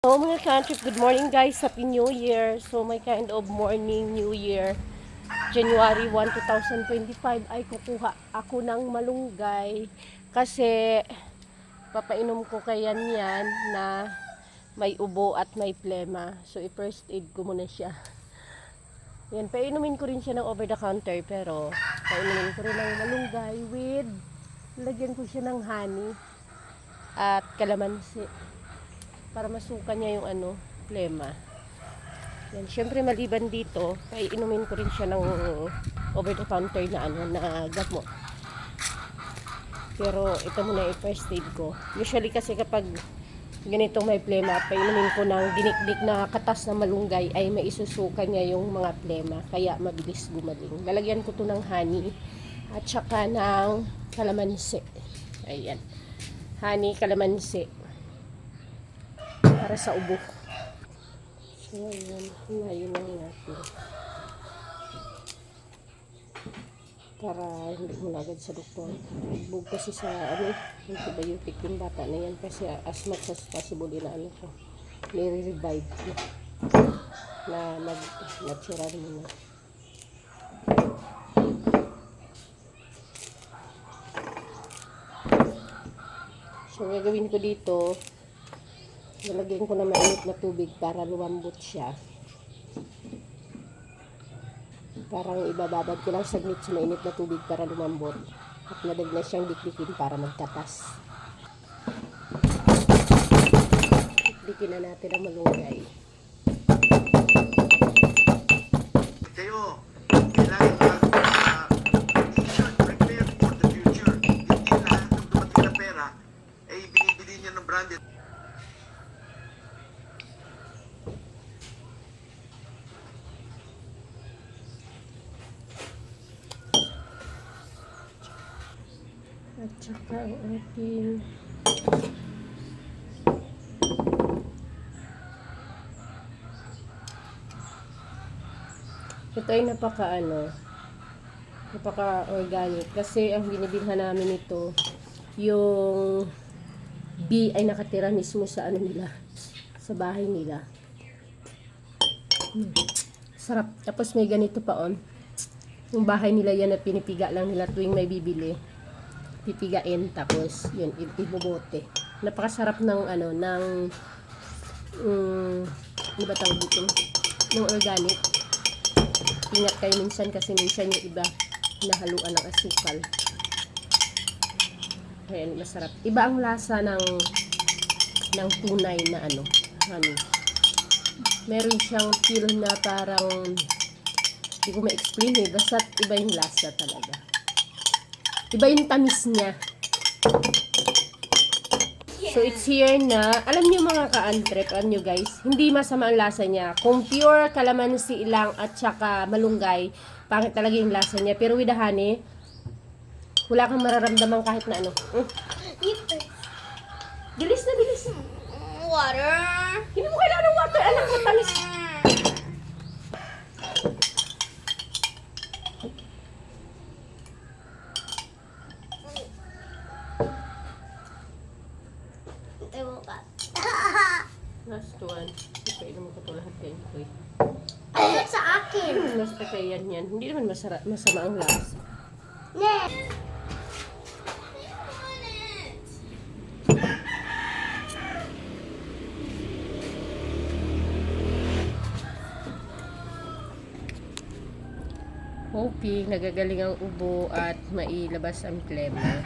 So mga country, good morning guys, Happy New Year. So my kind of morning New Year, January 1, 2025 ay kukuha ako ng malunggay kasi papainom ko kay yan na may ubo at may plema. So i-first aid ko muna siya. Yan, painumin ko rin siya ng over the counter pero painumin ko rin ng malunggay with lagyan ko siya ng honey at kalamansi para masuka niya yung plema. Yan, syempre maliban dito, inumin ko rin siya ng over the counter na gamot. Pero ito muna yung first aid ko. Usually kasi kapag ganito may plema, painumin ko ng dinikdik na katas na malunggay ay maisusuka niya yung mga plema. Kaya mabilis gumaling. Lalagyan ko to ng honey at saka ng kalamansi. Ayan. Honey, kalamansi. Para sa ubo. So, ayan. Hinayin lang natin. Para hindi mo agad sa doktor. Bug kasi sa antibiotic yung bata na yan. Kasi as much as possible ko. Nire-revive ko. Na nag-natural muna. So, gagawin ko dito, lalagyan ko na mainit na tubig para lumambot siya. Parang ibababad ko lang saglit sa mainit na tubig para lumambot. At nadag na siyang dikdikin para magkatas. Dikdikin na natin ang malunggay. Kayo, kailangan prepare for the future. Hindi lahat ng dumating na pera ay binibili niya ng branded. At saka ang ating ito ay napaka organic kasi ang binibilhan namin ito yung bee ay nakatira mismo sa nila, sa bahay nila. Sarap. Tapos may ganito pa yung bahay nila yan at pinipiga lang nila tuwing may bibili. Pipigain tapos yun ibobote. Napakasarap ng ano ba tawag dito? Ng organic. Ingat kayo minsan kasi minsan yung iba nahaluan ng asukal. Ayan, masarap. Iba ang lasa ng tunay na honey. Meron siyang feel na parang hindi ko ma-explain basta iba yung lasa talaga. Iba yung tamis niya. So, it's here na, alam niyo mga ka-antrep, alam niyo guys, hindi masama ang lasa niya. Kung pure kalamansi lang at saka malunggay, pangit talaga yung lasa niya. Pero with the honey, wala kang mararamdaman kahit na Bilis na, bilis na. Water. Hindi mo kailangan ng water, anak, matamis. Last one. Ipainom ko ito lahat kayo. Ay, sa akin. Basta kaya yan. Hindi naman masama ang lasa. Next. Hoping nagagaling ang ubo at mailabas ang plema.